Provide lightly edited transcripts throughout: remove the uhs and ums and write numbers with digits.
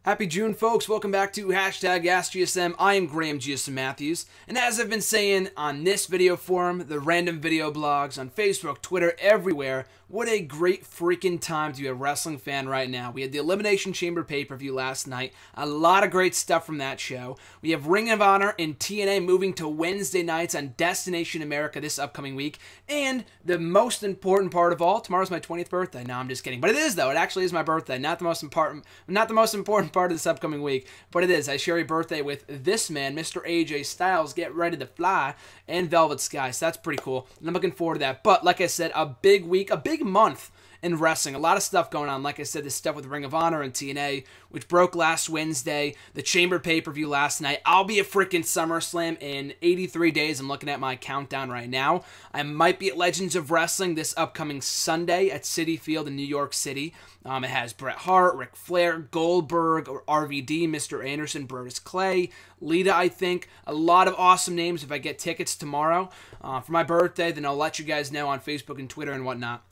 Happy June, folks. Welcome back to hashtag AskGSM. I am Graham GSM Matthews, and as I've been saying on this video forum, the random video blogs, on Facebook, Twitter, everywhere, what a great freaking time to be a wrestling fan right now. We had the Elimination Chamber pay-per-view last night. A lot of great stuff from that show. We have Ring of Honor and TNA moving to Wednesday nights on Destination America this upcoming week. And the most important part of all, tomorrow's my 20th birthday. No, I'm just kidding. But it is, though. It actually is my birthday. Not the most important part of this upcoming week, but it is. I share a birthday with this man, Mr. AJ Styles. Get ready to fly, and Velvet Sky. So that's pretty cool, and I'm looking forward to that. But like I said, a big week, a big month in wrestling. A lot of stuff going on. Like I said, this stuff with Ring of Honor and TNA, which broke last Wednesday. The Chamber pay-per-view last night. I'll be at freaking SummerSlam in 83 days. I'm looking at my countdown right now. I might be at Legends of Wrestling this upcoming Sunday at Citi Field in New York City. It has Bret Hart, Ric Flair, Goldberg, or RVD, Mr. Anderson, Brodus Clay, Lita, I think. A lot of awesome names if I get tickets tomorrow for my birthday. Then I'll let you guys know on Facebook and Twitter and whatnot.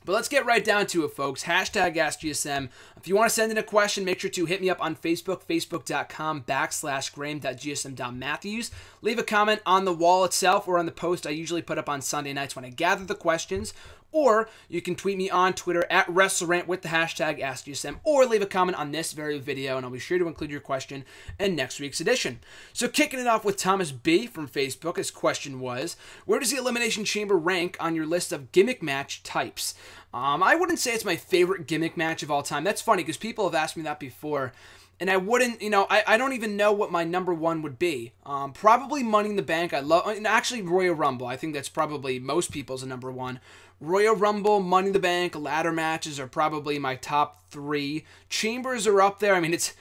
But let's get right down to it, folks. Hashtag AskGSM. If you want to send in a question, make sure to hit me up on Facebook, facebook.com/graham.gsm.matthews. Leave a comment on the wall itself or on the post I usually put up on Sunday nights when I gather the questions. Or you can tweet me on Twitter at WrestleRant with the hashtag AskGSM, or leave a comment on this very video, and I'll be sure to include your question in next week's edition. So kicking it off with Thomas B. from Facebook, his question was, where does the Elimination Chamber rank on your list of gimmick match types? I wouldn't say it's my favorite gimmick match of all time. That's funny because people have asked me that before. And I wouldn't, I don't even know what my number one would be. Probably Money in the Bank. Actually Royal Rumble. I think that's probably most people's number one. Royal Rumble, Money in the Bank, ladder matches are probably my top three. Chambers are up there. I mean, it's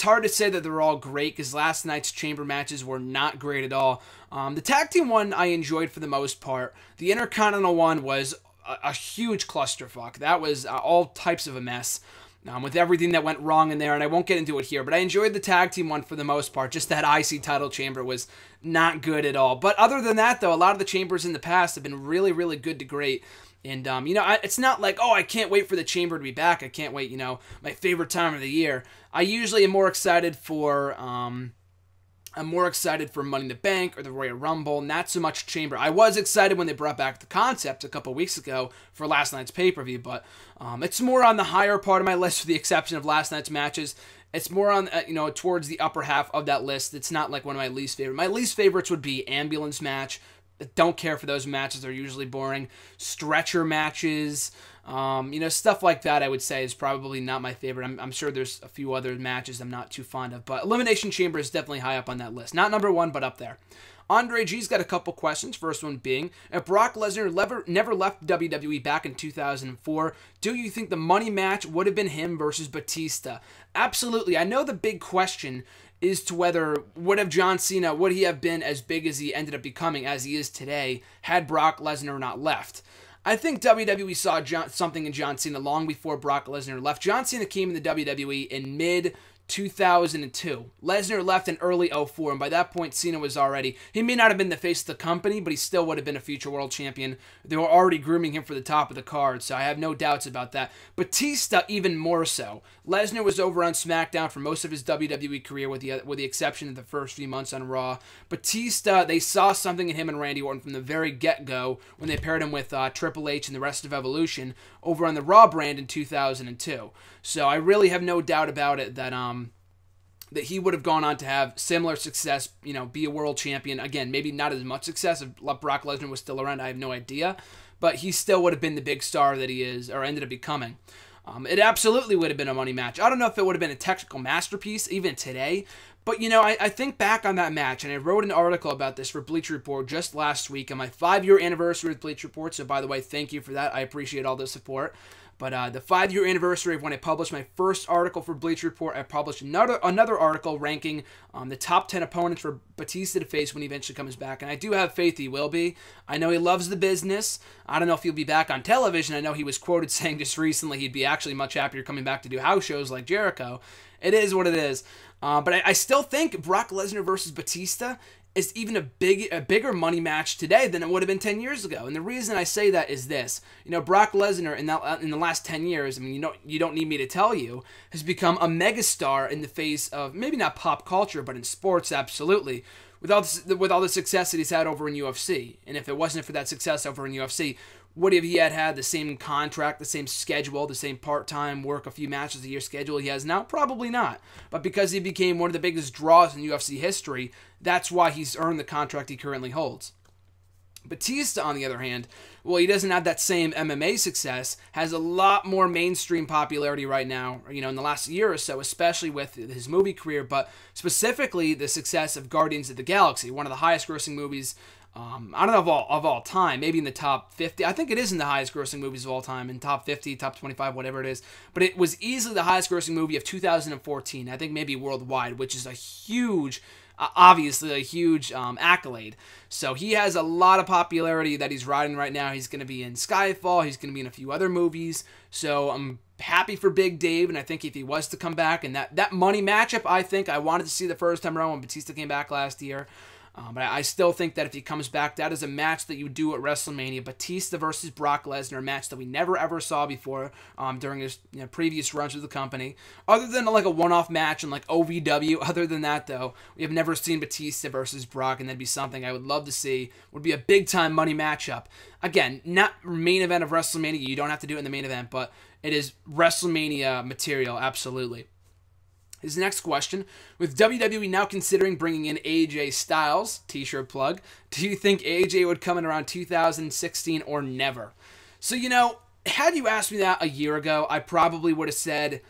hard to say that they're all great because last night's chamber matches were not great at all. The tag team one I enjoyed for the most part. The Intercontinental one was a huge clusterfuck. That was all types of a mess. With everything that went wrong in there, and I won't get into it here, but I enjoyed the tag team one for the most part. Just that IC title chamber was not good at all. But other than that, though, a lot of the chambers in the past have been really, really good to great. And, it's not like, oh, I can't wait for the chamber to be back. I can't wait, my favorite time of the year. I usually am more excited for... I'm more excited for Money in the Bank or the Royal Rumble, not so much Chamber. I was excited when they brought back the concept a couple weeks ago for last night's pay-per-view, but it's more on the higher part of my list with the exception of last night's matches. It's more on, towards the upper half of that list. It's not like one of my least favorite. My least favorites would be Ambulance match. I don't care for those matches. They're usually boring. Stretcher matches, stuff like that, I would say, is probably not my favorite. I'm sure there's a few other matches I'm not too fond of, but Elimination Chamber is definitely high up on that list. Not number one, but up there. Andre G's got a couple questions. First one being, if Brock Lesnar never left WWE back in 2004, do you think the money match would have been him versus Batista? Absolutely. I know the big question is to whether would John Cena have been as big as he ended up becoming as he is today had Brock Lesnar not left. I think WWE saw something in John Cena long before Brock Lesnar left. John Cena came in the WWE in mid-2002. Lesnar left in early 2004, and by that point, Cena was already... He may not have been the face of the company, but he still would have been a future world champion. They were already grooming him for the top of the card, so I have no doubts about that. Batista, even more so. Lesnar was over on SmackDown for most of his WWE career, with the exception of the first few months on Raw. Batista, they saw something in him and Randy Orton from the very get-go when they paired him with Triple H and the rest of Evolution over on the Raw brand in 2002. So I really have no doubt about it that he would have gone on to have similar success, be a world champion. Again, maybe not as much success if Brock Lesnar was still around. I have no idea. But he still would have been the big star that he is, or ended up becoming. It absolutely would have been a money match. I don't know if it would have been a technical masterpiece, even today. But, I think back on that match, and I wrote an article about this for Bleacher Report just last week on my 5-year anniversary with Bleacher Report. So, by the way, thank you for that. I appreciate all the support. But the 5-year anniversary of when I published my first article for Bleacher Report, I published another article ranking the top 10 opponents for Batista to face when he eventually comes back. And I do have faith he will be. I know he loves the business. I don't know if he'll be back on television. I know he was quoted saying just recently he'd be actually much happier coming back to do house shows like Jericho. It is what it is. But I still think Brock Lesnar versus Batista is even a bigger money match today than it would have been 10 years ago. And the reason I say that is this. Brock Lesnar in the last 10 years, I mean, you don't need me to tell you, has become a megastar in the face of maybe not pop culture, but in sports, absolutely. With all the success that he's had over in UFC. And if it wasn't for that success over in UFC, would have he had the same contract, the same schedule, the same part-time work a few matches a year schedule he has now? Probably not. But because he became one of the biggest draws in UFC history, that's why he's earned the contract he currently holds. Batista, on the other hand, well, he doesn't have that same MMA success, has a lot more mainstream popularity right now, in the last year or so, especially with his movie career, but specifically the success of Guardians of the Galaxy, one of the highest grossing movies, I don't know of all time, maybe in the top 50. I think it is in the highest grossing movies of all time, in top 50, top 25, whatever it is. But it was easily the highest grossing movie of 2014, I think maybe worldwide, which is a huge, obviously a huge accolade. So he has a lot of popularity that he's riding right now. He's going to be in Skyfall. He's going to be in a few other movies. So I'm happy for Big Dave, and I think if he was to come back, and that money matchup, I think I wanted to see the first time around when Batista came back last year. But I still think that if he comes back, that is a match that you do at WrestleMania. Batista versus Brock Lesnar, a match that we never ever saw before during his previous runs with the company. Other than like a one-off match and like OVW, other than that though, we have never seen Batista versus Brock, and that'd be something I would love to see. Would be a big-time money matchup. Again, not main event of WrestleMania. You don't have to do it in the main event, but it is WrestleMania material, absolutely. His next question, with WWE now considering bringing in AJ Styles, t-shirt plug, do you think AJ would come in around 2016 or never? So, had you asked me that a year ago, I probably would have said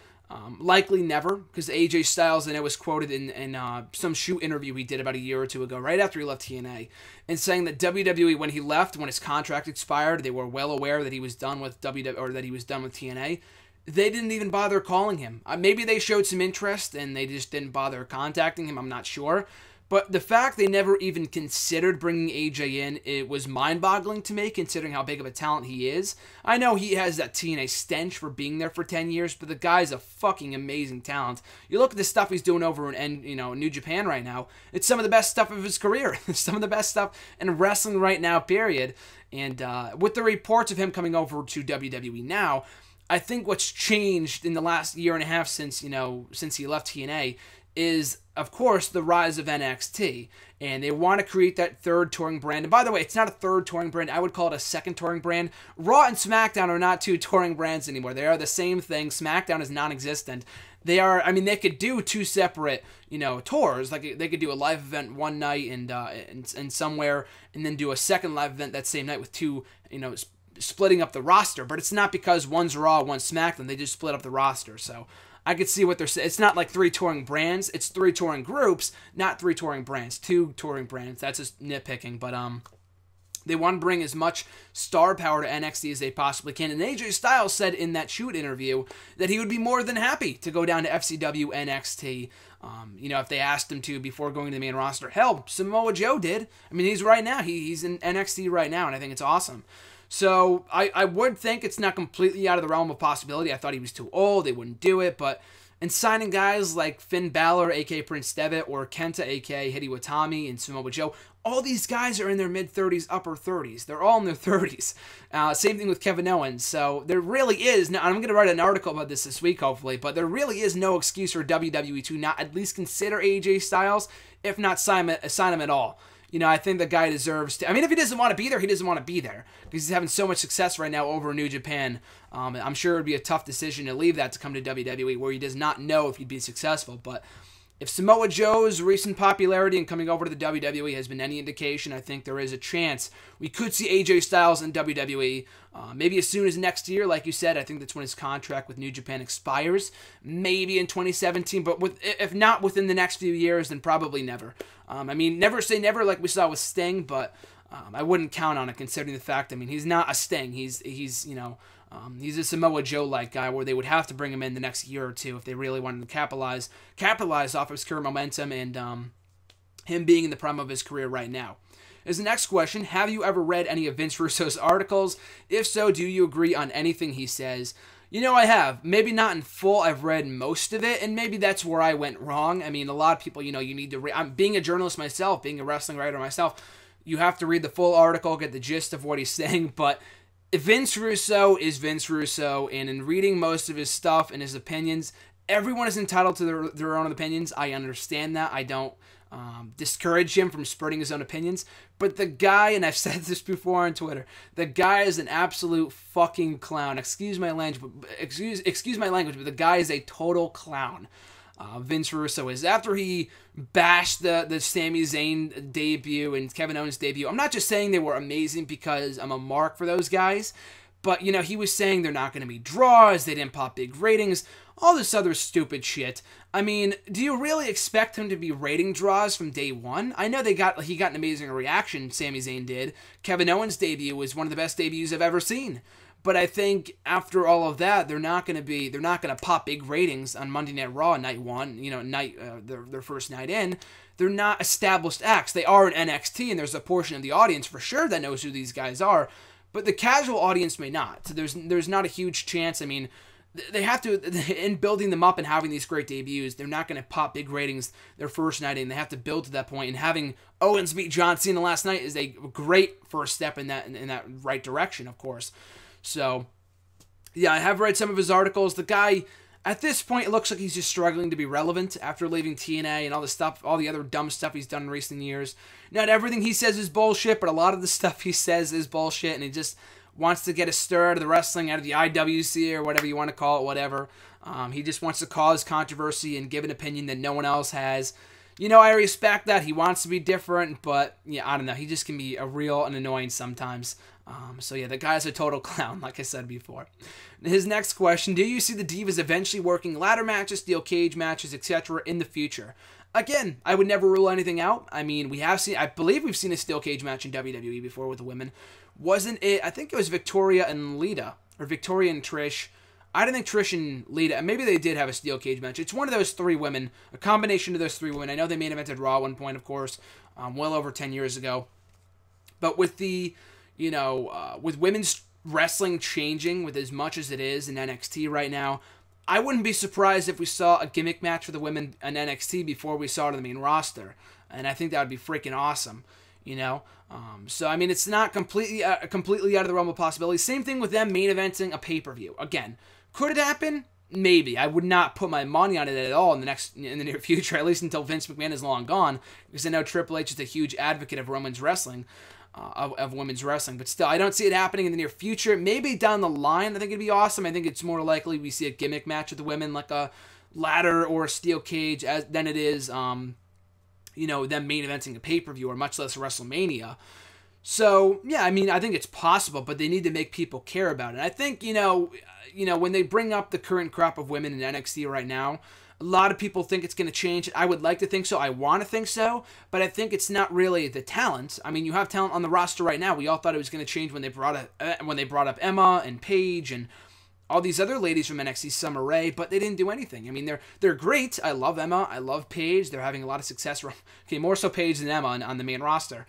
likely never, because AJ Styles, and it was quoted in some shoot interview he did about a year or two ago, right after he left TNA, and saying that WWE, when he left, when his contract expired, they were well aware that he was done with that he was done with TNA. They didn't even bother calling him. Maybe they showed some interest and they just didn't bother contacting him. I'm not sure. But the fact they never even considered bringing AJ in, it was mind-boggling to me, considering how big of a talent he is. I know he has that TNA stench for being there for 10 years, but the guy's a fucking amazing talent. You look at the stuff he's doing over in New Japan right now, it's some of the best stuff of his career. Some of the best stuff in wrestling right now, period. And with the reports of him coming over to WWE now, I think what's changed in the last year and a half since he left TNA is, of course, the rise of NXT. And they want to create that third touring brand. And by the way, it's not a third touring brand. I would call it a second touring brand. Raw and SmackDown are not two touring brands anymore. They are the same thing. SmackDown is non-existent. They could do two separate, tours. Like they could do a live event one night and somewhere, and then do a second live event that same night with two, splitting up the roster, but it's not because one's Raw, one's SmackDown. They just split up the roster. So I could see what they're saying. It's not like three touring brands. It's three touring groups, not three touring brands. Two touring brands. That's just nitpicking. But they want to bring as much star power to NXT as they possibly can. And AJ Styles said in that shoot interview that he would be more than happy to go down to FCW NXT. If they asked him to before going to the main roster. Hell, Samoa Joe did. I mean, he's right now. He's in NXT right now, and I think it's awesome. So I would think it's not completely out of the realm of possibility. I thought he was too old. They wouldn't do it. But in signing guys like Finn Balor, a.k.a. Prince Devitt, or Kenta, a.k.a. Hideo Itami, and Samoa Joe, all these guys are in their mid-30s, upper 30s. They're all in their 30s. Same thing with Kevin Owens. So there really is, now I'm going to write an article about this week, hopefully, but there really is no excuse for WWE to not at least consider AJ Styles, if not sign him at all. I think the guy deserves to. I mean, if he doesn't want to be there, he doesn't want to be there. Because he's having so much success right now over in New Japan. I'm sure it would be a tough decision to leave that to come to WWE, where he does not know if he'd be successful. But if Samoa Joe's recent popularity and coming over to the WWE has been any indication, I think there is a chance we could see AJ Styles in WWE. Maybe as soon as next year, like you said. I think that's when his contract with New Japan expires. Maybe in 2017, but if not within the next few years, then probably never. Never say never like we saw with Sting, but I wouldn't count on it considering the fact, he's not a Sting. He's a Samoa Joe-like guy where they would have to bring him in the next year or two if they really wanted to capitalize off of his current momentum and him being in the prime of his career right now. As the next question, have you ever read any of Vince Russo's articles? If so, do you agree on anything he says? You know, I have. Maybe not in full. I've read most of it, and maybe that's where I went wrong. I mean, a lot of people, you know, you need to read. I'm being a journalist myself, being a wrestling writer myself. You have to read the full article, get the gist of what he's saying. But Vince Russo is Vince Russo, and in reading most of his stuff and his opinions, everyone is entitled to their own opinions. I understand that. I don't discourage him from spreading his own opinions. But the guy, and I've said this before on Twitter, the guy is an absolute fucking clown. Excuse my language, but the guy is a total clown. Vince Russo is. After he bashed the Sami Zayn debut and Kevin Owens debut, I'm not just saying they were amazing because I'm a mark for those guys, but, you know, he was saying they're not going to be draws, they didn't pop big ratings, all this other stupid shit. I mean, do you really expect him to be rating draws from day one? I know he got an amazing reaction, Sami Zayn did. Kevin Owens' debut was one of the best debuts I've ever seen. But I think after all of that, they're not going to pop big ratings on Monday Night Raw night one, you know, their first night in. They're not established acts. They are in NXT, and there's a portion of the audience for sure that knows who these guys are. But the casual audience may not. So there's not a huge chance. I mean, they have to, in building them up and having these great debuts, they're not going to pop big ratings their first night in. They have to build to that point, and having Owens beat John Cena last night is a great first step in that right direction, of course. So, yeah, I have read some of his articles. The guy, at this point, it looks like he's just struggling to be relevant after leaving TNA and all the stuff, all the other dumb stuff he's done in recent years. Not everything he says is bullshit, but a lot of the stuff he says is bullshit, and he just wants to get a stir out of the wrestling, out of the IWC or whatever you want to call it, whatever. He just wants to cause controversy and give an opinion that no one else has. You know, I respect that. He wants to be different, but, yeah, I don't know. He just can be a real and annoying sometimes. So, yeah, the guy's a total clown, like I said before. His next question, do you see the Divas eventually working ladder matches, steel cage matches, etc. in the future? Again, I would never rule anything out. I mean, I believe we've seen a steel cage match in WWE before with the women. Wasn't it, I think it was Victoria and Lita, or Victoria and Trish. I don't think Trish and Lita, maybe they did have a steel cage match. It's one of those three women, a combination of those three women. I know they main evented Raw at one point, of course, well over 10 years ago. But with the, you know, with women's wrestling changing with as much as it is in NXT right now, I wouldn't be surprised if we saw a gimmick match for the women in NXT before we saw it on the main roster. And I think that would be freaking awesome, you know? So, I mean, it's not completely out of the realm of possibility. Same thing with them main eventing a pay-per-view. Again, could it happen? Maybe. I would not put my money on it at all in the near future, at least until Vince McMahon is long gone, because I know Triple H is a huge advocate of women's wrestling. Of women's wrestling, but still, I don't see it happening in the near future. Maybe down the line, I think it'd be awesome. I think it's more likely we see a gimmick match with the women, like a ladder or a steel cage, than it is, you know, them main eventing a pay-per-view or much less WrestleMania. So, yeah, I mean, I think it's possible, but they need to make people care about it. I think, you know, when they bring up the current crop of women in NXT right now, a lot of people think it's going to change. I would like to think so. I want to think so, but I think it's not really the talent. I mean, you have talent on the roster right now. We all thought it was going to change when they brought up Emma and Paige and all these other ladies from NXT, Summer Rae, but they didn't do anything. I mean, they're great. I love Emma. I love Paige. They're having a lot of success. Okay, more so Paige than Emma on the main roster.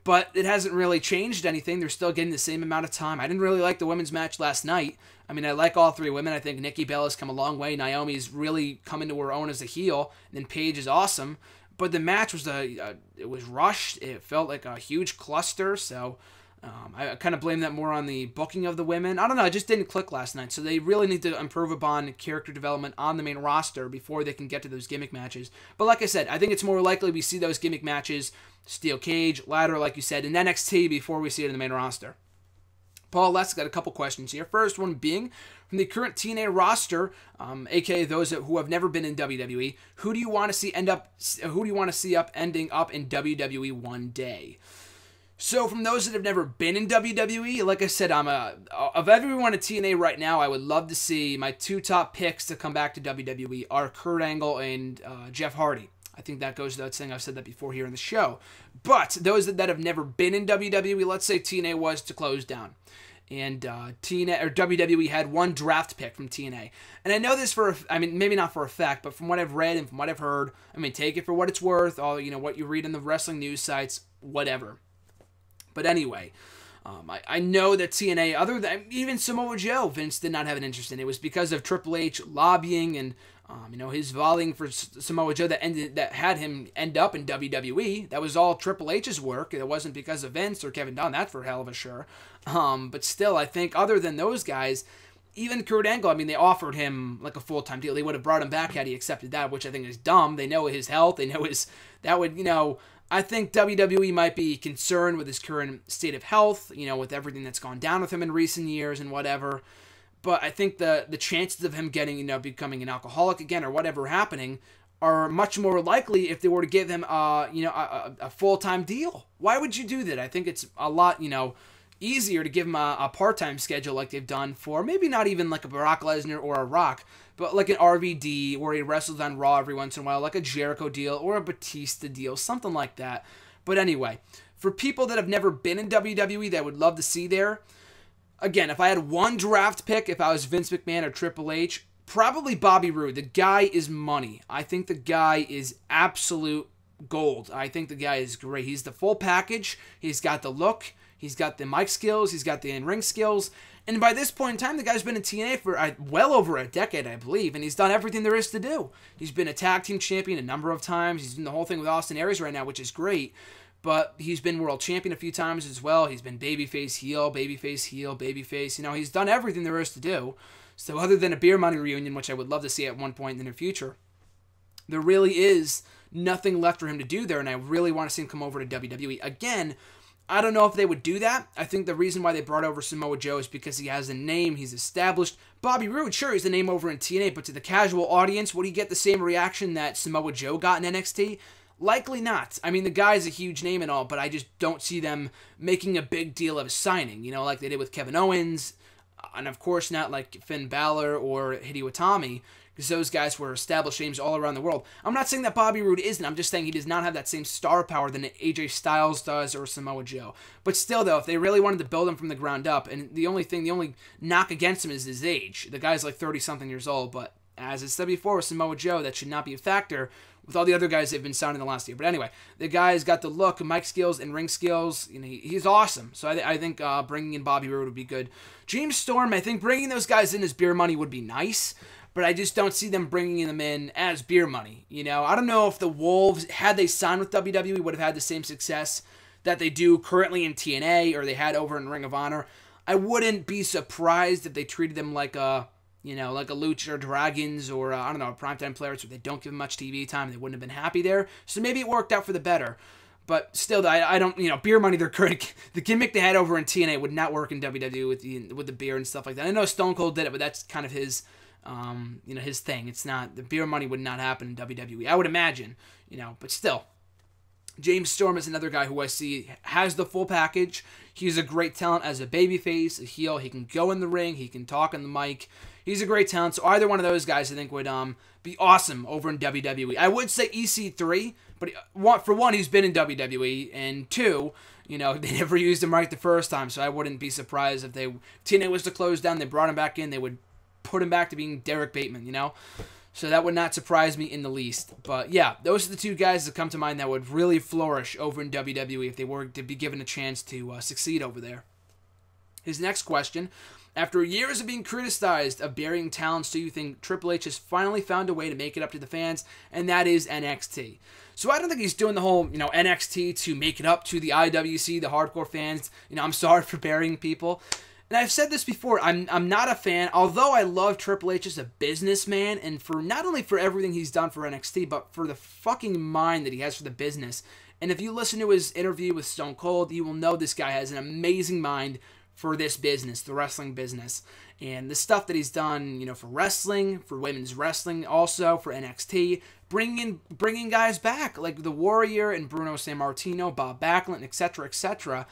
But it hasn't really changed anything. They're still getting the same amount of time. I didn't really like the women's match last night. I mean, I like all three women. I think Nikki Bella's come a long way. Naomi's really come into her own as a heel. And then Paige is awesome. But the match was it was rushed. It felt like a huge cluster. So I kind of blame that more on the booking of the women. I don't know. It just didn't click last night. So they really need to improve upon character development on the main roster before they can get to those gimmick matches. But like I said, I think it's more likely we see those gimmick matches, steel cage, ladder, like you said, in NXT before we see it in the main roster. Paul Lett's got a couple questions here. First one being, from the current TNA roster, aka those who have never been in WWE, who do you want to see ending up in WWE one day? So from those that have never been in WWE, like I said, of everyone at TNA right now, I would love to see my two top picks to come back to WWE are Kurt Angle and Jeff Hardy. I think that goes without saying. I've said that before here in the show. But those that have never been in WWE, let's say TNA was to close down, and WWE had one draft pick from TNA. And I know this maybe not for a fact, but from what I've read and from what I've heard, I mean, take it for what it's worth. All what you read in the wrestling news sites, whatever. But anyway, I know that TNA, other than even Samoa Joe, Vince did not have an interest in. It was because of Triple H lobbying and his volleying for Samoa Joe that had him end up in WWE. That was all Triple H's work. It wasn't because of Vince or Kevin Dunn. That's for hell of a sure. But still, I think other than those guys, even Kurt Angle, they offered him like a full-time deal. They would have brought him back had he accepted that, which I think is dumb. They know his health. They know I think WWE might be concerned with his current state of health, with everything that's gone down with him in recent years and whatever. But I think the chances of him getting, becoming an alcoholic again or whatever happening are much more likely if they were to give him, a full-time deal. Why would you do that? I think it's a lot, easier to give him a part-time schedule like they've done for maybe not even like a Brock Lesnar or a Rock, but like an RVD where he wrestles on Raw every once in a while, like a Jericho deal or a Batista deal, something like that. But anyway, for people that have never been in WWE that I would love to see there, again, if I had one draft pick, if I was Vince McMahon or Triple H, probably Bobby Roode. The guy is money. I think the guy is absolute gold. I think the guy is great. He's the full package. He's got the look. He's got the mic skills. He's got the in-ring skills. And by this point in time, the guy's been in TNA for well over a decade, I believe, and he's done everything there is to do. He's been a tag team champion a number of times. He's doing the whole thing with Austin Aries right now, which is great. But he's been world champion a few times as well. He's been babyface, heel, babyface, heel, babyface. He's done everything there is to do. So other than a beer money reunion, which I would love to see at one point in the near future, there really is nothing left for him to do there, and I really want to see him come over to WWE. Again, I don't know if they would do that. I think the reason why they brought over Samoa Joe is because he has a name, he's established. Bobby Roode, sure, he's a name over in TNA, but to the casual audience, would he get the same reaction that Samoa Joe got in NXT? Likely not. The guy's a huge name and all, but I just don't see them making a big deal of his signing, like they did with Kevin Owens, and of course not like Finn Balor or Hideo Itami, because those guys were established names all around the world. I'm not saying that Bobby Roode isn't. I'm just saying he does not have that same star power than AJ Styles does or Samoa Joe. But still, though, if they really wanted to build him from the ground up, and the only knock against him is his age. The guy's like 30-something years old, but as I said before with Samoa Joe, that should not be a factor with all the other guys they've been signing the last year. But anyway, the guy's got the look, mic skills, and ring skills. He's awesome. So I think bringing in Bobby Roode would be good. James Storm, I think bringing those guys in as beer money would be nice, but I just don't see them bringing them in as beer money. I don't know if the Wolves, had they signed with WWE, would have had the same success that they do currently in TNA or they had over in Ring of Honor. I wouldn't be surprised if they treated them like a Lucha Dragons or, a primetime players where they don't give them much TV time. They wouldn't have been happy there. So maybe it worked out for the better. But still, I don't, beer money, the gimmick they had over in TNA would not work in WWE with the beer and stuff like that. I know Stone Cold did it, but that's kind of his thing. It's not, the beer money would not happen in WWE, I would imagine, but still. James Storm is another guy who I see has the full package. He's a great talent as a babyface, a heel. He can go in the ring. He can talk on the mic. He's a great talent. So either one of those guys I think would be awesome over in WWE. I would say EC3, but for one, he's been in WWE, and two, they never used him right the first time, so I wouldn't be surprised if TNA was to close down, they brought him back in, they would put him back to being Derek Bateman, So that would not surprise me in the least. But yeah, those are the two guys that come to mind that would really flourish over in WWE if they were to be given a chance to succeed over there. His next question: after years of being criticized of burying talents, do you think Triple H has finally found a way to make it up to the fans? And that is NXT. So I don't think he's doing the whole, NXT to make it up to the IWC, the hardcore fans. I'm sorry for burying people. And I've said this before, I'm not a fan, although I love Triple H as a businessman, and for not only for everything he's done for NXT, but for the fucking mind that he has for the business. And if you listen to his interview with Stone Cold, you will know this guy has an amazing mind for this business, the wrestling business. And the stuff that he's done, for wrestling, for women's wrestling, also for NXT, bringing guys back, like The Warrior and Bruno Sammartino, Bob Backlund, etc., etc.,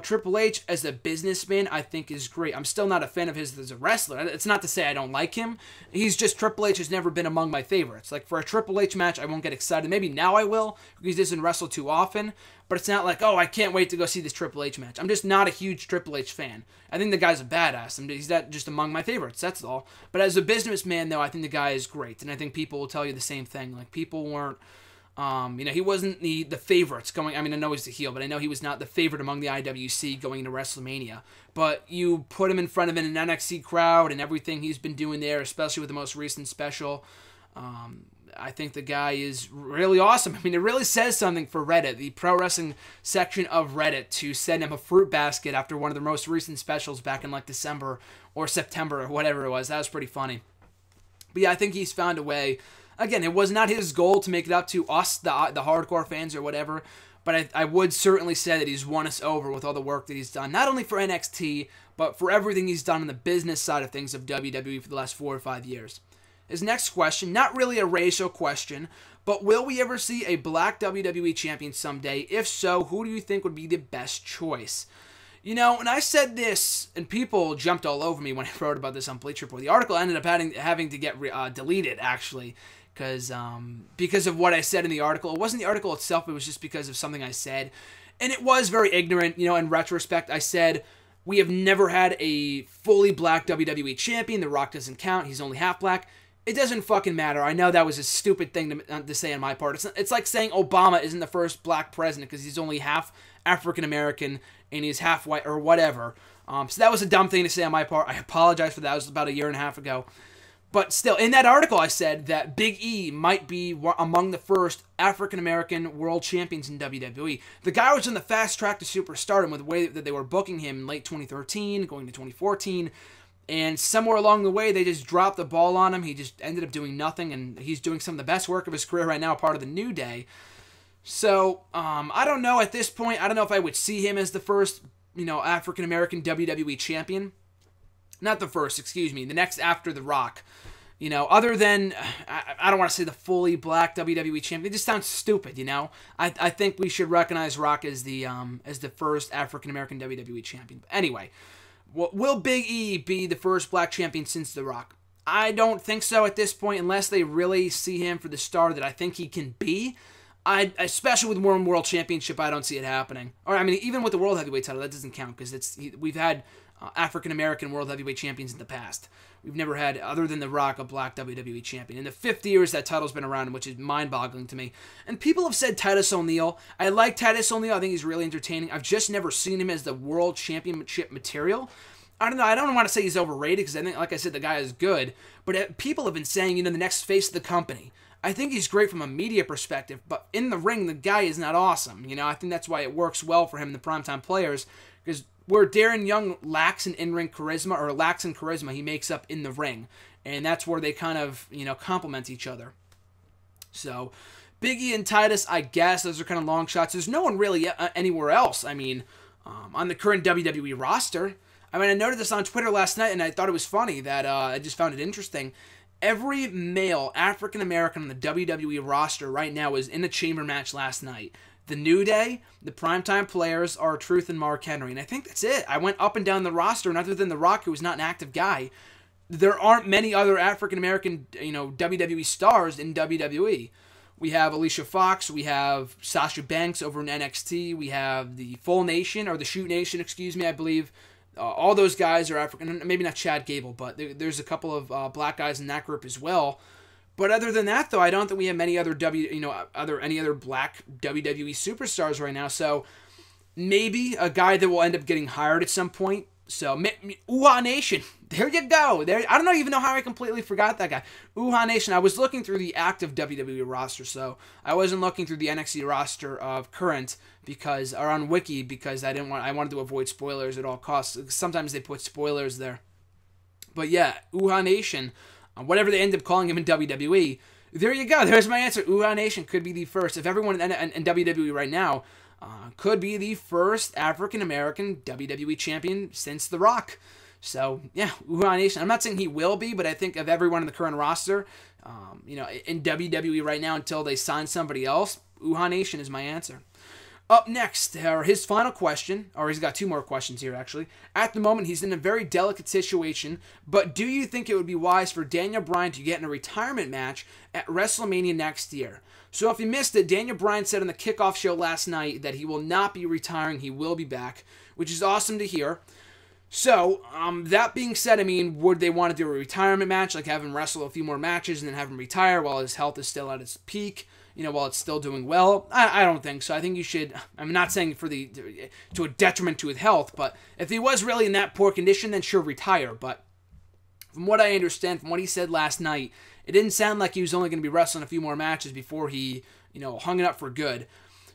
Triple H as a businessman, I think, is great. I'm still not a fan of his as a wrestler. It's not to say I don't like him. He's just, Triple H has never been among my favorites. Like, for a Triple H match, I won't get excited. Maybe now I will, because he doesn't wrestle too often. But it's not like, oh, I can't wait to go see this Triple H match. I'm just not a huge Triple H fan. I think the guy's a badass. He's not just among my favorites, that's all. But as a businessman, though, I think the guy is great. And I think people will tell you the same thing. Like, people weren't He wasn't the favorites going. I mean, I know he's the heel, but I know he was not the favorite among the IWC going into WrestleMania. But you put him in front of an NXT crowd and everything he's been doing there, especially with the most recent special. I think the guy is really awesome. I mean, it really says something for Reddit, the pro wrestling section of Reddit, to send him a fruit basket after one of their most recent specials back in like December or September or whatever it was. That was pretty funny. But yeah, I think he's found a way. Again, it was not his goal to make it up to us, the hardcore fans or whatever, but I would certainly say that he's won us over with all the work that he's done, not only for NXT, but for everything he's done on the business side of things of WWE for the last 4 or 5 years. His next question, not really a racial question, but will we ever see a black WWE champion someday? If so, who do you think would be the best choice? And I said this, and people jumped all over me when I wrote about this on Bleacher Report. The article ended up having to get deleted, actually, because of what I said in the article. It wasn't the article itself, it was just because of something I said. And it was very ignorant, in retrospect. I said, we have never had a fully black WWE champion. The Rock doesn't count. He's only half black. It doesn't fucking matter. I know that was a stupid thing to say on my part. It's like saying Obama isn't the first black president because he's only half African-American and he's half white or whatever. So that was a dumb thing to say on my part. I apologize for that. It was about 1.5 years ago. But still, in that article I said that Big E might be among the first African-American world champions in WWE. The guy was on the fast track to superstardom with the way that they were booking him in late 2013, going to 2014. And somewhere along the way, they just dropped the ball on him. He just ended up doing nothing, and he's doing some of the best work of his career right now, part of the New Day. So, I don't know at this point. I don't know if I would see him as the first, African-American WWE champion. Not the first, excuse me. The next after The Rock. Other than, I don't want to say the fully black WWE champion. It just sounds stupid, I think we should recognize Rock as the first African-American WWE champion. But anyway, will Big E be the first black champion since The Rock? I don't think so at this point, unless they really see him for the star that I think he can be. Especially with One World Championship, I don't see it happening. Or, I mean, even with the World Heavyweight title, that doesn't count, because we've had African-American World Heavyweight champions in the past. We've never had, other than The Rock, a black WWE champion. In the 50 years that title's been around, which is mind-boggling to me. And people have said Titus O'Neil. I like Titus O'Neil. I think he's really entertaining. I've just never seen him as the World Championship material. I don't know. I don't want to say he's overrated, because I think, like I said, the guy is good. But people have been saying, the next face of the company. I think he's great from a media perspective, but in the ring, the guy is not awesome. I think that's why it works well for him in the primetime players, because where Darren Young lacks in in-ring charisma, or lacks in charisma, he makes up in the ring. And that's where they kind of, complement each other. So, Big E and Titus, I guess, those are kind of long shots. There's no one really anywhere else, on the current WWE roster. I noted this on Twitter last night, and I thought it was funny that I just found it interesting. Every male African-American on the WWE roster right now is in a chamber match last night. The New Day, the primetime players, are R-Truth and Mark Henry. And I think that's it. I went up and down the roster, and other than The Rock, who is not an active guy, there aren't many other African-American, WWE stars in WWE. We have Alicia Fox, we have Sasha Banks over in NXT, we have the Full Nation, or the Shoot Nation, excuse me, I believe. All those guys are African, maybe not Chad Gable, but there's a couple of black guys in that group as well. But other than that, though, I don't think we have many other any other black WWE superstars right now. So maybe a guy that will end up getting hired at some point. So Uha Nation, there you go. There, I don't even know how I completely forgot that guy. Uha Nation. I was looking through the active WWE roster, so I wasn't looking through the NXT roster of current or on Wiki, because I wanted to avoid spoilers at all costs. Sometimes they put spoilers there. But yeah, Uha Nation, whatever they end up calling him in WWE, there you go. There's my answer. Uha Nation could be the first. If everyone in WWE right now could be the first African-American WWE champion since The Rock. So, yeah, Uha Nation. I'm not saying he will be, but I think of everyone in the current roster, in WWE right now until they sign somebody else, Uha Nation is my answer. Up next, his final question, or he's got 2 more questions here, actually. At the moment, he's in a very delicate situation, but do you think it would be wise for Daniel Bryan to get in a retirement match at WrestleMania next year? So if you missed it, Daniel Bryan said on the kickoff show last night that he will not be retiring, he will be back, which is awesome to hear. So, that being said, would they want to do a retirement match, like have him wrestle a few more matches and then have him retire while his health is still at its peak? while it's still doing well? I don't think so. I think you should, I'm not saying to a detriment to his health, but if he was really in that poor condition, then sure, retire. But from what I understand, from what he said last night, it didn't sound like he was only going to be wrestling a few more matches before he, hung it up for good.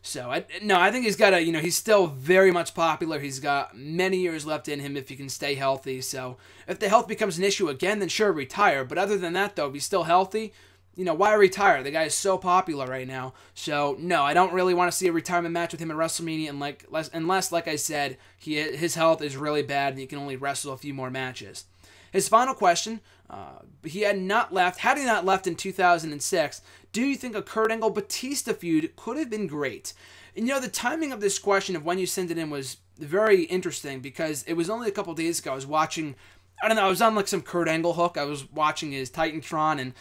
So, I think he's got he's still very much popular. He's got many years left in him if he can stay healthy. So, if the health becomes an issue again, then sure, retire. But other than that, though, if he's still healthy, why retire? The guy is so popular right now. So, no, I don't really want to see a retirement match with him at WrestleMania unless, like I said, his health is really bad and he can only wrestle a few more matches. His final question, had he not left in 2006, do you think a Kurt Angle-Batista feud could have been great? And the timing of this question of when you sent it in was very interesting because it was only a couple days ago. I was watching, I was on like some Kurt Angle hook. I was watching his Titantron and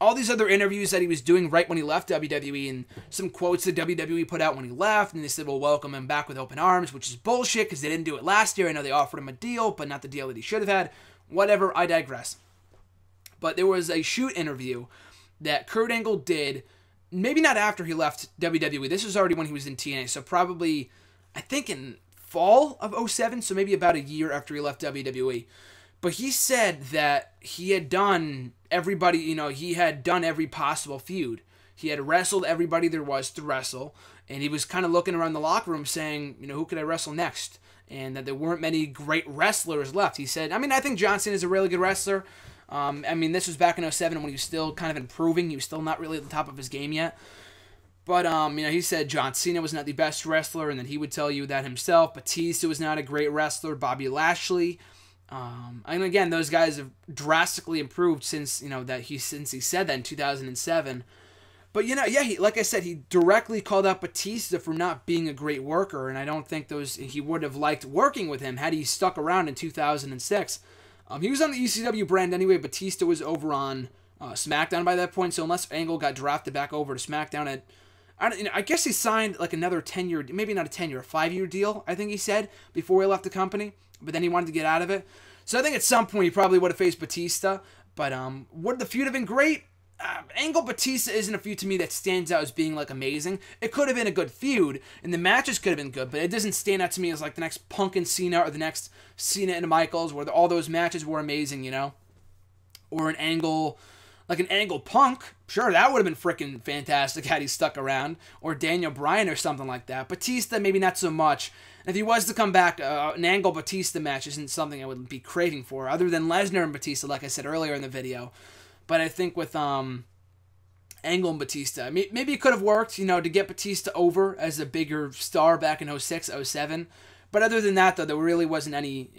all these other interviews that he was doing right when he left WWE and some quotes that WWE put out when he left. And they said, well, welcome him back with open arms, which is bullshit because they didn't do it last year. I know they offered him a deal, but not the deal that he should have had. Whatever, I digress. But there was a shoot interview that Kurt Angle did, maybe not after he left WWE. This was already when he was in TNA, so probably, I think in fall of 2007, so maybe about a year after he left WWE. But he said that he had done everybody, he had done every possible feud. He had wrestled everybody there was to wrestle, and he was kind of looking around the locker room saying, who could I wrestle next? And that there weren't many great wrestlers left. He said, I think John Cena is a really good wrestler. This was back in 2007 when he was still kind of improving. He was still not really at the top of his game yet. But, he said John Cena was not the best wrestler, and then he would tell you that himself. Batista was not a great wrestler. Bobby Lashley. And again, those guys have drastically improved since, since he said that in 2007. But, like I said, he directly called out Batista for not being a great worker, and I don't think he would have liked working with him had he stuck around in 2006. He was on the ECW brand anyway. Batista was over on SmackDown by that point, so unless Angle got drafted back over to SmackDown I guess he signed like another 10-year, maybe not a 10-year, a 5-year deal, I think he said, before he left the company, but then he wanted to get out of it. So I think at some point he probably would have faced Batista, but would the feud have been great? Angle-Batista isn't a feud to me that stands out as being like amazing. It could have been a good feud, and the matches could have been good, but it doesn't stand out to me as like the next Punk and Cena or the next Cena and Michaels, where all those matches were amazing, Or an Angle Punk. Sure, that would have been freaking fantastic had he stuck around. Or Daniel Bryan or something like that. Batista, maybe not so much. And if he was to come back, an Angle-Batista match isn't something I would be craving for, other than Lesnar and Batista, like I said earlier in the video. But I think with Angle and Batista, maybe it could have worked, to get Batista over as a bigger star back in 2006, 2007. But other than that, though, there really wasn't any,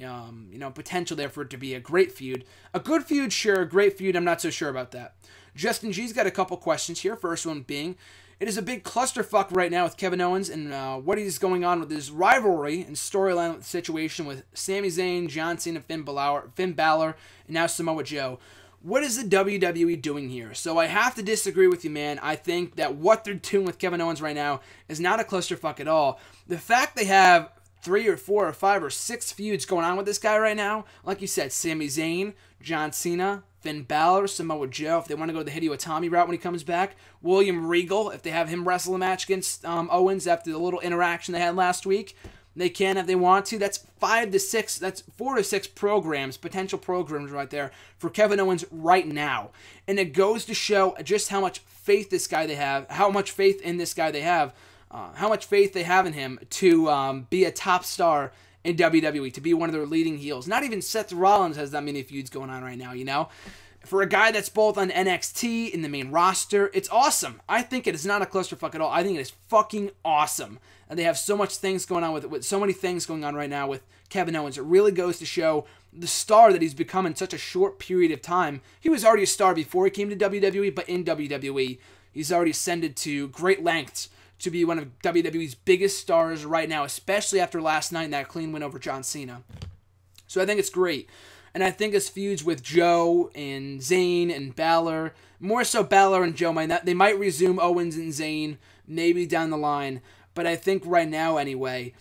potential there for it to be a great feud. A good feud, sure. A great feud, I'm not so sure about that. Justin G's got a couple questions here. First one being, it is a big clusterfuck right now with Kevin Owens and what is going on with his rivalry and storyline situation with Sami Zayn, John Cena, Finn Balor, and now Samoa Joe. What is the WWE doing here? So I have to disagree with you, man. I think that what they're doing with Kevin Owens right now is not a clusterfuck at all. The fact they have 3 or 4 or 5 or 6 feuds going on with this guy right now, like you said, Sami Zayn, John Cena, Finn Balor, Samoa Joe, if they want to go the Hideo Itami route when he comes back, William Regal, if they have him wrestle a match against Owens after the little interaction they had last week, they can if they want to. That's 5 to 6, that's 4 to 6 programs, potential programs right there for Kevin Owens right now. And it goes to show just how much faith this guy they have, how much faith in this guy they have, how much faith they have in him to be a top star in WWE, to be one of their leading heels. Not even Seth Rollins has that many feuds going on right now, For a guy that's both on NXT, in the main roster, it's awesome. I think it is not a clusterfuck at all. I think it is fucking awesome. And they have so much things going on with so many things going on right now with Kevin Owens. It really goes to show the star that he's become in such a short period of time. He was already a star before he came to WWE, but in WWE, he's already ascended to great lengths to be one of WWE's biggest stars right now, especially after last night and that clean win over John Cena. So I think it's great. And I think his feuds with Joe and Zayn and Balor, more so Balor and Joe, they might resume Owens and Zayn maybe down the line. But I think right now anyway,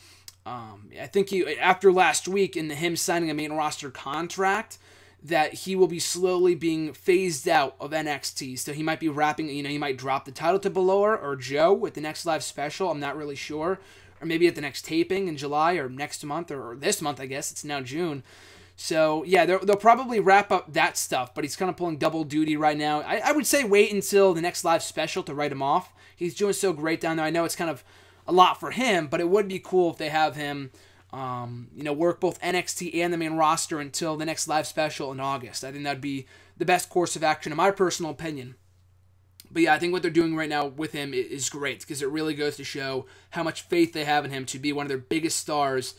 I think after last week and him signing a main roster contract, that he will be slowly being phased out of NXT. So he might be wrapping, he might drop the title to Balor or Joe at the next live special. I'm not really sure. Or maybe at the next taping in July or next month or this month, I guess. It's now June. So, yeah, they'll probably wrap up that stuff, but he's kind of pulling double duty right now. I would say wait until the next live special to write him off. He's doing so great down there. I know it's kind of a lot for him, but it would be cool if they have him, work both NXT and the main roster until the next live special in August. I think that'd be the best course of action, in my personal opinion. But yeah, I think what they're doing right now with him is great because it really goes to show how much faith they have in him to be one of their biggest stars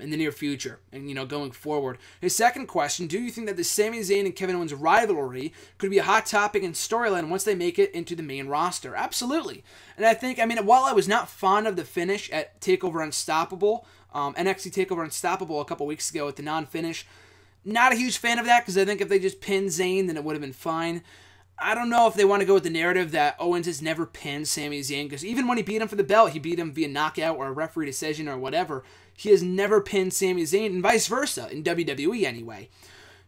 in the near future and, going forward. His second question, do you think that the Sami Zayn and Kevin Owens rivalry could be a hot topic and storyline once they make it into the main roster? Absolutely. And I think, while I was not fond of the finish at TakeOver Unstoppable, NXT TakeOver Unstoppable a couple weeks ago with the non-finish, not a huge fan of that because I think if they just pinned Zayn, then it would have been fine. I don't know if they want to go with the narrative that Owens has never pinned Sami Zayn, because even when he beat him for the belt, he beat him via knockout or a referee decision or whatever. He has never pinned Sami Zayn, and vice versa, in WWE anyway.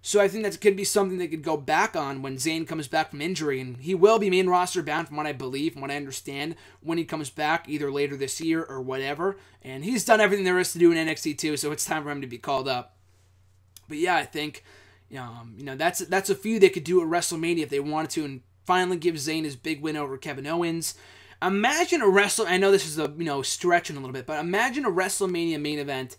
So I think that could be something they could go back on when Zayn comes back from injury, and he will be main roster bound from what I believe, from what I understand, when he comes back, either later this year or whatever. And he's done everything there is to do in NXT too, so it's time for him to be called up. But yeah, I think that's a feud they could do at WrestleMania if they wanted to, and finally give Zayn his big win over Kevin Owens. Imagine I know this is stretching a little bit, but imagine a WrestleMania main event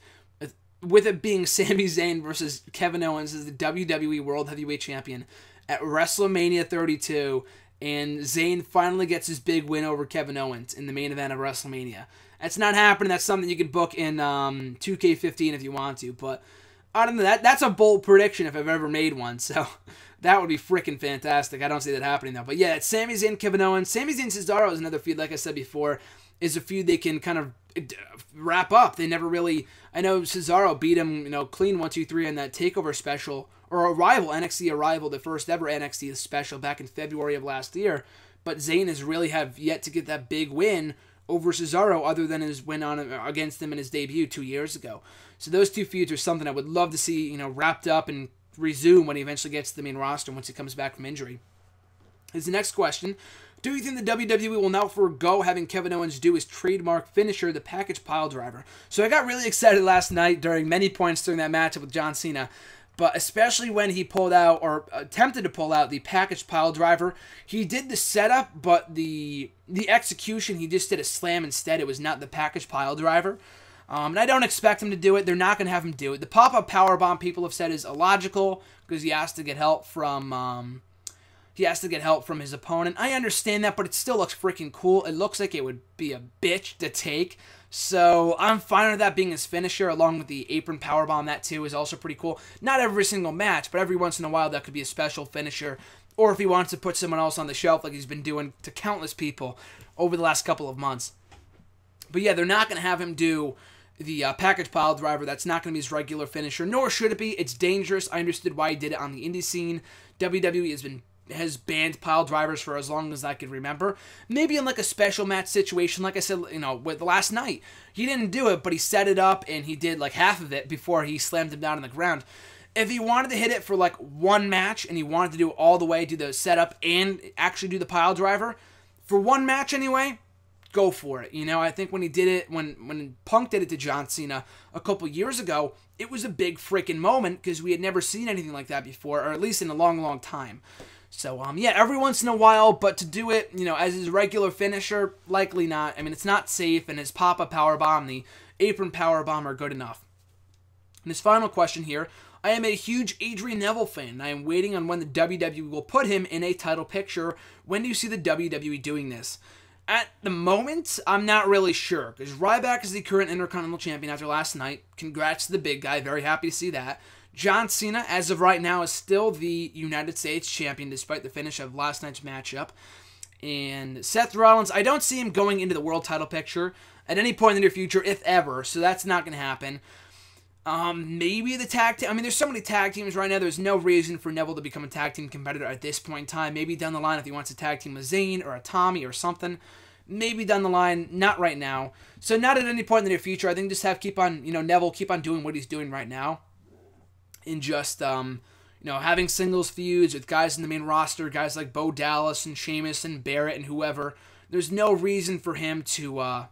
with it being Sami Zayn versus Kevin Owens as the WWE World Heavyweight Champion at WrestleMania 32, and Zayn finally gets his big win over Kevin Owens in the main event of WrestleMania. That's not happening. That's something you could book in 2K15 if you want to, but other than that, that's a bold prediction if I've ever made one, so that would be freaking fantastic. I don't see that happening, though. But yeah, it's Sami Zayn, Kevin Owens. Sami Zayn, Cesaro is another feud, like I said before, is a feud they can kind of wrap up. They never really... I know Cesaro beat him, clean 1-2-3 on that TakeOver special, or Arrival, NXT Arrival, the first ever NXT special back in February of last year. But Zayn has really have yet to get that big win over Cesaro other than his win against him in his debut 2 years ago. So those two feuds are something I would love to see, wrapped up and resume when he eventually gets to the main roster once he comes back from injury. His next question, do you think the WWE will now forego having Kevin Owens do his trademark finisher, the package pile driver? So I got really excited last night during many points during that matchup with John Cena, but especially when he pulled out, or attempted to pull out, the package pile driver. He did the setup, but the execution, he just did a slam instead. It was not the package pile driver. And I don't expect him to do it. They're not going to have him do it. The pop-up powerbomb, people have said, is illogical because he has to get help from his opponent. I understand that, but it still looks freaking cool. It looks like it would be a bitch to take. So I'm fine with that being his finisher, along with the apron powerbomb. That too is also pretty cool. Not every single match, but every once in a while that could be a special finisher. Or if he wants to put someone else on the shelf like he's been doing to countless people over the last couple of months. But yeah, they're not going to have him do the package pile driver. That's not going to be his regular finisher, nor should it be. It's dangerous. I understood why he did it on the indie scene. WWE has banned pile drivers for as long as I can remember. Maybe in like a special match situation, like I said, with last night. He didn't do it, but he set it up and he did like half of it before he slammed him down on the ground. If he wanted to hit it for like one match and he wanted to do it all the way, do the setup and actually do the pile driver, for one match anyway, go for it. I think when he did it, when Punk did it to John Cena a couple years ago, it was a big freaking moment because we had never seen anything like that before, or at least in a long, long time. So, yeah, every once in a while, but to do it, as his regular finisher, likely not. It's not safe, and his pop-up powerbomb, the apron powerbomb are good enough. And his final question here, I am a huge Adrian Neville fan, and I am waiting on when the WWE will put him in a title picture. When do you see the WWE doing this? At the moment, I'm not really sure, because Ryback is the current Intercontinental Champion after last night. Congrats to the big guy, very happy to see that. John Cena, as of right now, is still the United States Champion, despite the finish of last night's matchup. And Seth Rollins, I don't see him going into the world title picture at any point in the near future, if ever, so that's not going to happen. Maybe the tag team. There's so many tag teams right now. There's no reason for Neville to become a tag team competitor at this point in time. Maybe down the line if he wants a tag team with Zayn or a Tommy or something. Maybe down the line, not right now. So not at any point in the near future. I think just Neville keep on doing what he's doing right now. And just, having singles feuds with guys in the main roster, guys like Bo Dallas and Sheamus and Barrett and whoever. There's no reason for him to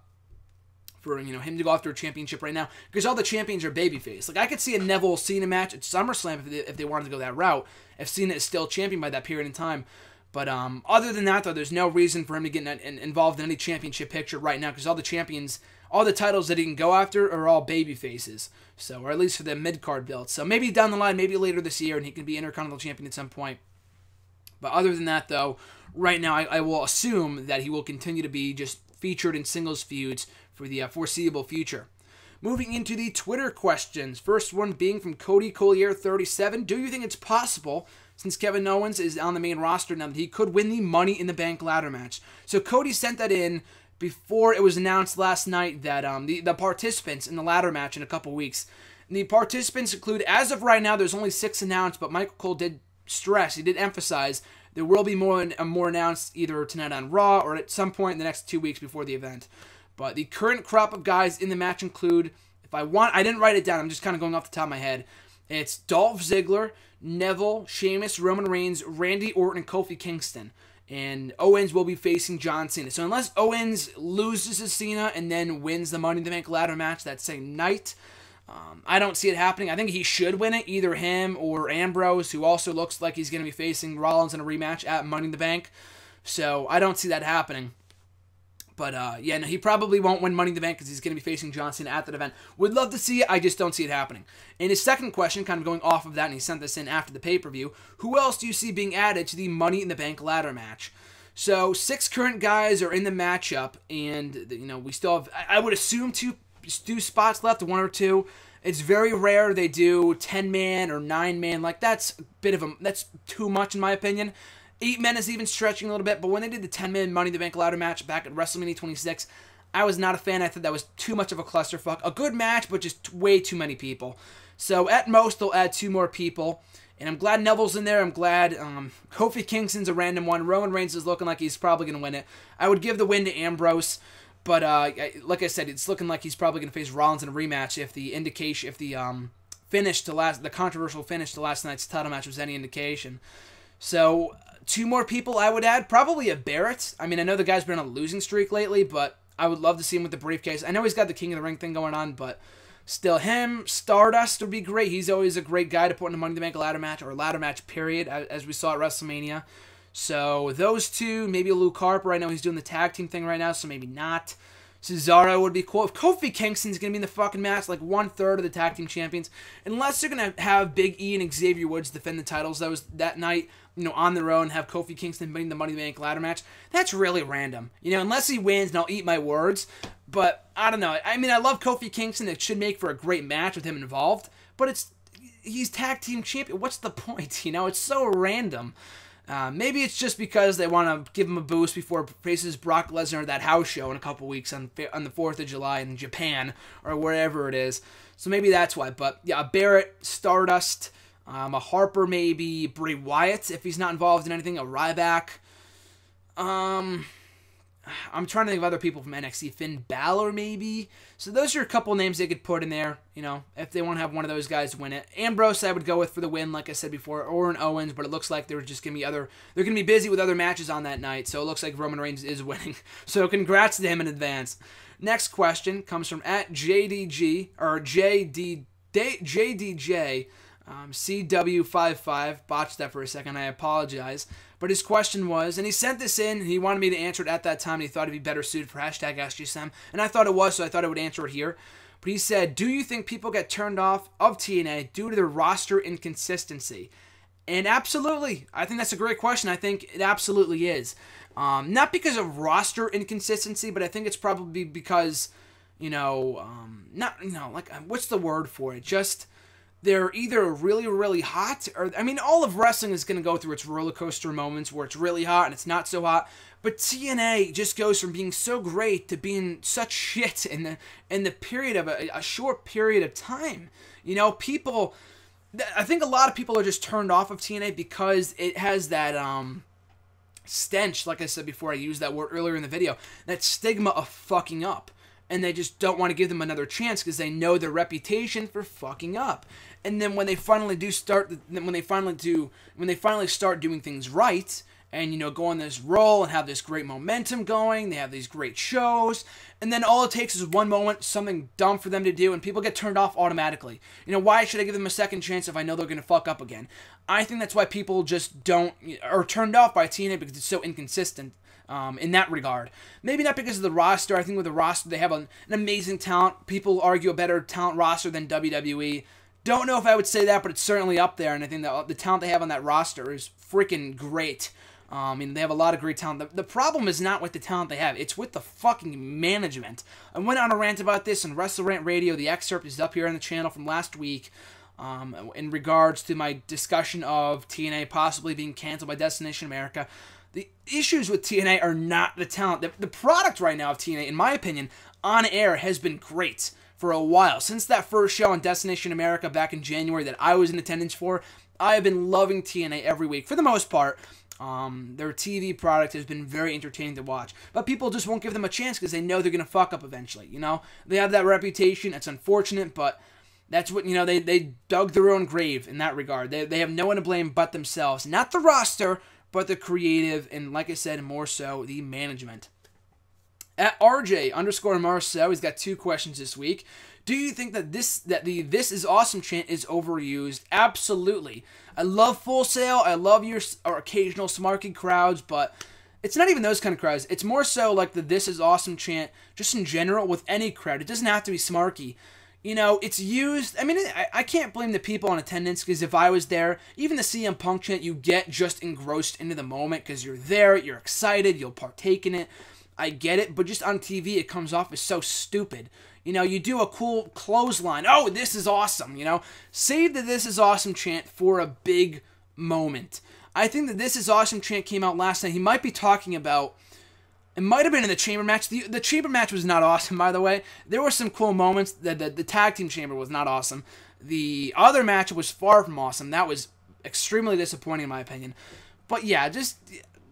him to go after a championship right now, because all the champions are babyface. Like, I could see a Neville Cena match at SummerSlam if they wanted to go that route, if Cena is still champion by that period in time. But other than that, though, there's no reason for him to get involved in any championship picture right now, because all the champions, all the titles that he can go after are all baby faces. So, or at least for the mid-card build. So maybe down the line, maybe later this year, and he can be Intercontinental Champion at some point. But other than that, though, right now I will assume that he will continue to be just featured in singles feuds for the foreseeable future. Moving into the Twitter questions. First one being from Cody Collier 37. Do you think it's possible, since Kevin Owens is on the main roster now, that he could win the Money in the Bank ladder match? So Cody sent that in before it was announced last night that the participants in the ladder match in a couple weeks. And the participants include, as of right now, there's only 6 announced, but Michael Cole did stress, he did emphasize, there will be more announced either tonight on Raw or at some point in the next 2 weeks before the event. But the current crop of guys in the match include, I didn't write it down, I'm just kind of going off the top of my head. It's Dolph Ziggler, Neville, Sheamus, Roman Reigns, Randy Orton, and Kofi Kingston. And Owens will be facing John Cena. So unless Owens loses to Cena and then wins the Money in the Bank ladder match that same night, I don't see it happening. I think he should win it, either him or Ambrose, who also looks like he's going to be facing Rollins in a rematch at Money in the Bank. So I don't see that happening. But, he probably won't win Money in the Bank because he's going to be facing John Cena at that event. Would love to see it, I just don't see it happening. And his second question, kind of going off of that, and he sent this in after the pay-per-view, who else do you see being added to the Money in the Bank ladder match? So, 6 current guys are in the matchup, and, we still have, I would assume two spots left, 1 or 2. It's very rare they do 10-man or 9-man. Like, that's too much in my opinion. 8 men is even stretching a little bit, but when they did the 10-man Money in the Bank ladder match back at WrestleMania 26, I was not a fan. I thought that was too much of a clusterfuck. A good match, but just way too many people. So at most, they'll add 2 more people, and I'm glad Neville's in there. I'm glad Kofi Kingston's a random one. Roman Reigns is looking like he's probably going to win it. I would give the win to Ambrose, but like I said, it's looking like he's probably going to face Rollins in a rematch if the controversial finish to last night's title match was any indication. So 2 more people I would add, probably a Barrett. I mean, I know the guy's been on a losing streak lately, but I would love to see him with the briefcase. I know he's got the King of the Ring thing going on, but still, him, Stardust would be great. He's always a great guy to put in a Money in the Bank ladder match, or a ladder match period, as we saw at WrestleMania. So those 2, maybe Luke Harper. I know he's doing the tag team thing right now, so maybe not. Cesaro would be cool. If Kofi Kingston's going to be in the fucking match, like 1/3 of the tag team champions, unless they're going to have Big E and Xavier Woods defend the titles that night, on their own, have Kofi Kingston winning the Money in the Bank ladder match, that's really random. Unless he wins, and I'll eat my words. But, I don't know. I mean, I love Kofi Kingston. It should make for a great match with him involved. But he's tag team champion. What's the point? It's so random. Maybe it's just because they want to give him a boost before faces Brock Lesnar at that house show in a couple weeks on the 4th of July in Japan or wherever it is. So maybe that's why. But yeah, Barrett, Stardust, a Harper maybe, Bray Wyatt if he's not involved in anything, a Ryback. I'm trying to think of other people from NXT. Finn Balor, maybe. So those are a couple names they could put in there, if they want to have one of those guys win it. Ambrose, I would go with for the win, like I said before, or an Owens, but it looks like they're just going to be they're going to be busy with other matches on that night, so it looks like Roman Reigns is winning. So congrats to him in advance. Next question comes from @JDG, or JDJ, CW55, botched that for a second, I apologize. But his question was, and he sent this in, and he wanted me to answer it at that time, and he thought it'd be better suited for #AskGSM, and I thought it was, so I thought I would answer it here. But he said, do you think people get turned off of TNA due to their roster inconsistency? And absolutely. I think that's a great question. I think it absolutely is. Not because of roster inconsistency, but I think it's probably because, what's the word for it? Just, they're either really, really hot, or, all of wrestling is going to go through its roller coaster moments where it's really hot and it's not so hot, but TNA just goes from being so great to being such shit in the period of a short period of time. People, I think a lot of people are just turned off of TNA because it has that, stench, like I said before, I used that word earlier in the video, that stigma of fucking up. and they just don't want to give them another chance because they know their reputation for fucking up. And then when they finally start doing things right, and, you know, go on this roll and have this great momentum going, they have these great shows, and then all it takes is one moment, something dumb for them to do, and people get turned off automatically. You know, why should I give them a second chance if I know they're going to fuck up again? I think that's why people just are turned off by TNA, because it's so inconsistent in that regard. Maybe not because of the roster. I think with the roster, they have an amazing talent. People argue a better talent roster than WWE. Don't know if I would say that, but it's certainly up there, and I think that the talent they have on that roster is freaking great. They have a lot of great talent. The problem is not with the talent they have. It's with the fucking management. I went on a rant about this on Wrestle Rant Radio. The excerpt is up here on the channel from last week in regards to my discussion of TNA possibly being canceled by Destination America. The issues with TNA are not the talent. The product right now of TNA, in my opinion, on air has been great for a while. Since that first show on Destination America back in January that I was in attendance for, I have been loving TNA every week for the most part. Their TV product has been very entertaining to watch, but people just won't give them a chance because they know they're gonna fuck up eventually. You know, they have that reputation. It's unfortunate, but that's what, you know, they dug their own grave in that regard. They have no one to blame but themselves, not the roster, but the creative, and like I said, more so the management. At RJ_Marcel, he's got 2 questions this week. Do you think that the This Is Awesome chant is overused? Absolutely. I love Full Sail. I love your occasional smarky crowds, but it's not even those kind of crowds. It's more so like the This Is Awesome chant, just in general, with any crowd. It doesn't have to be smarky. You know, it's used. I mean, I can't blame the people in attendance, because if I was there, even the CM Punk chant, you get just engrossed into the moment because you're there, you're excited, you'll partake in it. I get it, but just on TV, it comes off as so stupid. You know, you do a cool clothesline. Oh, this is awesome, you know. Save the This Is Awesome chant for a big moment. I think the This Is Awesome chant came out last night. He might be talking about, it might have been in the chamber match. The chamber match was not awesome, by the way. There were some cool moments. The tag team chamber was not awesome. The other match was far from awesome. That was extremely disappointing in my opinion. But yeah, just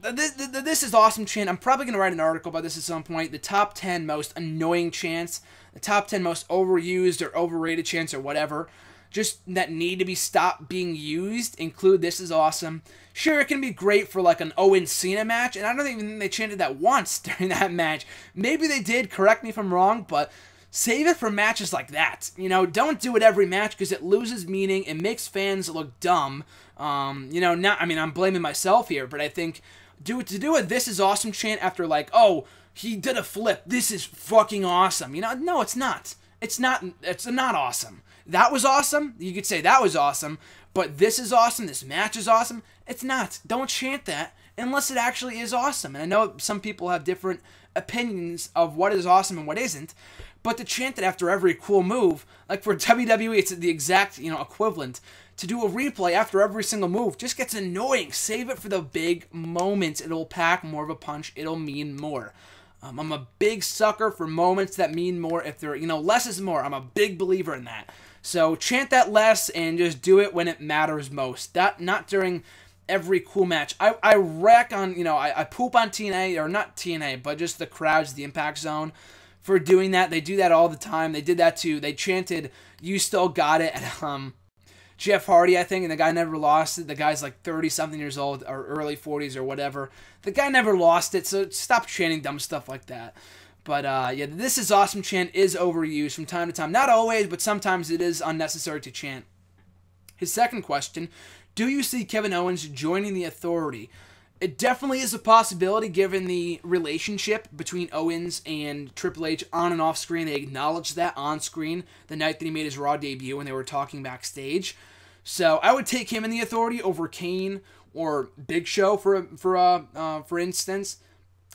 the This Is Awesome chant. I'm probably going to write an article about this at some point. The top 10 most annoying chants. The top 10 most overused or overrated chants or whatever. Just that need to be stopped being used. Include This Is Awesome. Sure, it can be great for like an Owens Cena match. And I don't even think they chanted that once during that match. Maybe they did. Correct me if I'm wrong. But save it for matches like that. You know, don't do it every match because it loses meaning. It makes fans look dumb. You know, I mean, I'm blaming myself here. But I think to do a This Is Awesome chant after like, oh, he did a flip, this is fucking awesome. You know, no, it's not. It's not awesome. That was awesome. You could say that was awesome. But this is awesome. This match is awesome. It's not. Don't chant that unless it actually is awesome. And I know some people have different opinions of what is awesome and what isn't. But to chant it after every cool move, like for WWE, it's the exact, you know, equivalent. To do a replay after every single move just gets annoying. Save it for the big moments. It'll pack more of a punch. It'll mean more. I'm a big sucker for moments that mean more. If they're, you know, less is more. I'm a big believer in that. So chant that less and just do it when it matters most. Not during every cool match. I wreck on, you know, I poop on TNA, or not TNA, but just the crowds, the Impact Zone, for doing that. They do that all the time. They did that too. They chanted, "You still got it," at Jeff Hardy, I think, and the guy never lost it. The guy's like 30-something years old, or early 40s or whatever. The guy never lost it, so stop chanting dumb stuff like that. But yeah, the This Is Awesome chant is overused from time to time. Not always, but sometimes it is unnecessary to chant. His second question, do you see Kevin Owens joining the Authority? It definitely is a possibility given the relationship between Owens and Triple H on and off screen. They acknowledged that on screen the night that he made his Raw debut when they were talking backstage. So I would take him in the Authority over Kane or Big Show for instance.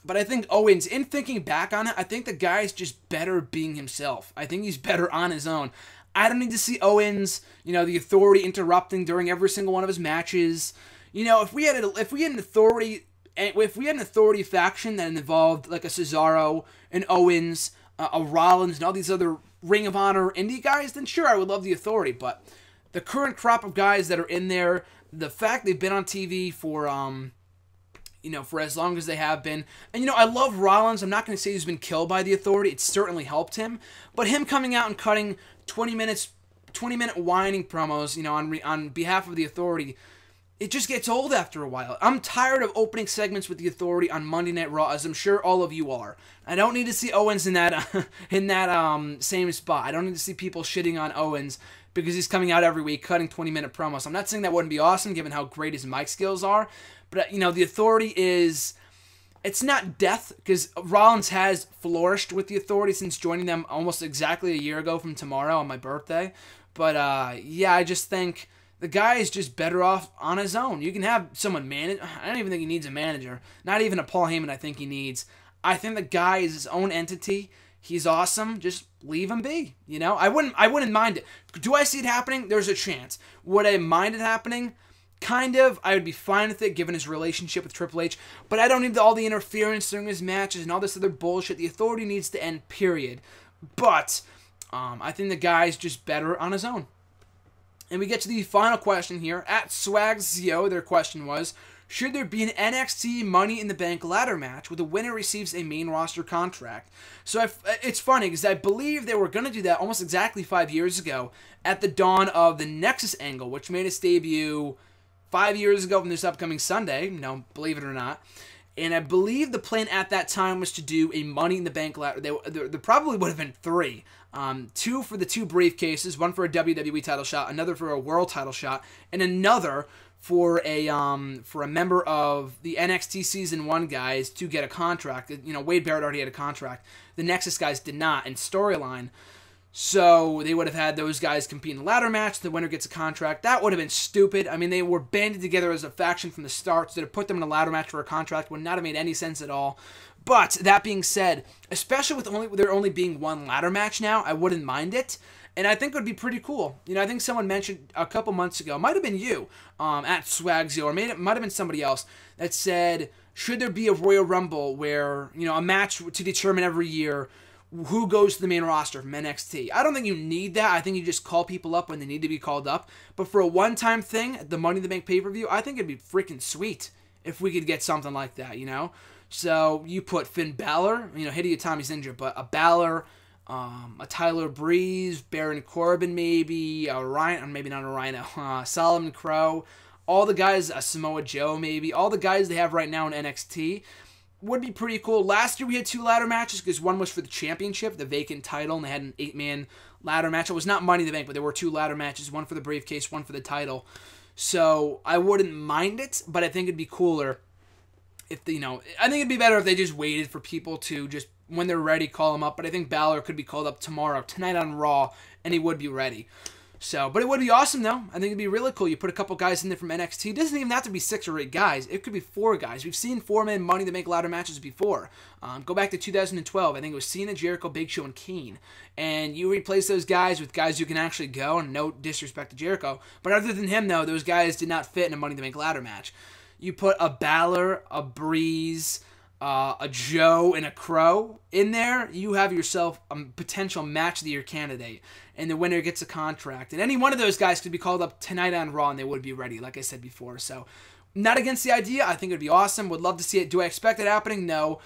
But I think Owens, in thinking back on it, I think the guy's just better being himself. I think he's better on his own. I don't need to see Owens, you know, the Authority interrupting during every single one of his matches. You know, if we had an Authority faction that involved like a Cesaro, an Owens, a Rollins, and all these other Ring of Honor indie guys, then sure, I would love the Authority. But the current crop of guys that are in there, the fact they've been on TV for for as long as they have been. And, I love Rollins. I'm not going to say he's been killed by the Authority. It certainly helped him. But him coming out and cutting 20-minute whining promos, on behalf of the Authority, it just gets old after a while. I'm tired of opening segments with the Authority on Monday Night Raw, as I'm sure all of you are. I don't need to see Owens in that same spot. I don't need to see people shitting on Owens because he's coming out every week cutting 20-minute promos. I'm not saying that wouldn't be awesome given how great his mic skills are, but the Authority is... It's not death, because Rollins has flourished with the Authority since joining them almost exactly a year ago from tomorrow on my birthday. But, I just think the guy is just better off on his own. You can have someone manage. I don't even think he needs a manager. Not even a Paul Heyman I think he needs. I think the guy is his own entity. He's awesome. Just leave him be. I wouldn't mind it. Do I see it happening? There's a chance. Would I mind it happening? Kind of. I would be fine with it given his relationship with Triple H, but I don't need all the interference during his matches and all this other bullshit. The Authority needs to end, period. But I think the guy's just better on his own. And we get to the final question here. At SwagsZio, their question was, should there be an NXT Money in the Bank ladder match where the winner receives a main roster contract? So it's funny because I believe they were going to do that almost exactly 5 years ago at the dawn of the Nexus angle, which made its debut 5 years ago from this upcoming Sunday, believe it or not. And I believe the plan at that time was to do a Money in the Bank ladder. There probably would have been 3. 2 for the 2 briefcases, 1 for a WWE title shot, another for a world title shot, and another for a member of the NXT Season 1 guys to get a contract. Wade Barrett already had a contract. The Nexus guys did not in storyline. So they would have had those guys compete in a ladder match. The winner gets a contract. That would have been stupid. I mean, they were banded together as a faction from the start, so to put them in a ladder match for a contract would not have made any sense at all. But that being said, especially with there only being 1 ladder match now, I wouldn't mind it. And I think it would be pretty cool. I think someone mentioned a couple months ago, might have been you, at SwagsZio, or it might have been somebody else, that said, should there be a Royal Rumble where, a match to determine every year who goes to the main roster from NXT? I don't think you need that. I think you just call people up when they need to be called up. But for a one-time thing, the Money in the Bank pay-per-view, I think it'd be freaking sweet if we could get something like that, So you put Finn Balor, Hideo Itami's injured, but a Balor, a Tyler Breeze, Baron Corbin maybe, a Rhino, maybe not a Rhino, Solomon Crow, all the guys, Samoa Joe maybe, all the guys they have right now in NXT. Would be pretty cool. Last year we had 2 ladder matches because one was for the championship, the vacant title, and they had an 8-man ladder match. It was not Money in the Bank, but there were 2 ladder matches, one for the briefcase, one for the title. So I wouldn't mind it, but I think it'd be cooler if I think it'd be better if they just waited for people to just, when they're ready, call them up. But I think Balor could be called up tonight on Raw, and he would be ready. So, but it would be awesome, though. I think it'd be really cool. You put a couple guys in there from NXT. It doesn't even have to be 6 or 8 guys. It could be 4 guys. We've seen 4-man Money to Make ladder matches before. Go back to 2012. I think it was Cena, Jericho, Big Show, and Kane. And you replace those guys with guys who can actually go, and no disrespect to Jericho. But other than him, though, those guys did not fit in a Money to Make ladder match. You put a Balor, a Breeze, a Joe, and a Crow in there, you have yourself a potential match of the year candidate, and the winner gets a contract. And any one of those guys could be called up tonight on Raw, and they would be ready, like I said before. So, not against the idea. I think it would be awesome. Would love to see it. Do I expect it happening? No.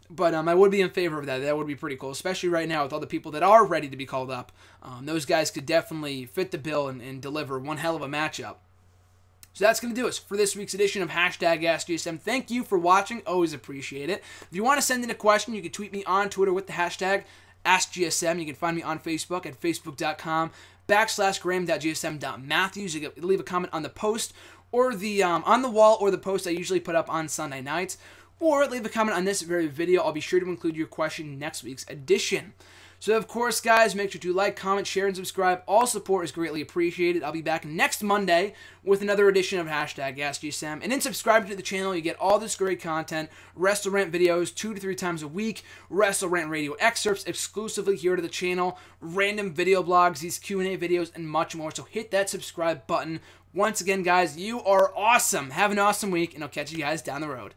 But I would be in favor of that. That would be pretty cool, especially right now with all the people that are ready to be called up. Those guys could definitely fit the bill and deliver one hell of a matchup. So that's going to do us for this week's edition of #AskGSM. Thank you for watching. Always appreciate it. If you want to send in a question, you can tweet me on Twitter with the hashtag #AskGSM. You can find me on Facebook at facebook.com/graham.gsm.matthews. You can leave a comment on the post or the on the wall or the post I usually put up on Sunday nights. Or leave a comment on this very video. I'll be sure to include your question in next week's edition. So, of course, guys, make sure to like, comment, share, and subscribe. All support is greatly appreciated. I'll be back next Monday with another edition of #AskGSM. And in subscribing to the channel, you get all this great content, Wrestle Rant videos 2 to 3 times a week, Wrestle Rant radio excerpts exclusively here to the channel, random video blogs, these Q&A videos, and much more. So hit that subscribe button. Once again, guys, you are awesome. Have an awesome week, and I'll catch you guys down the road.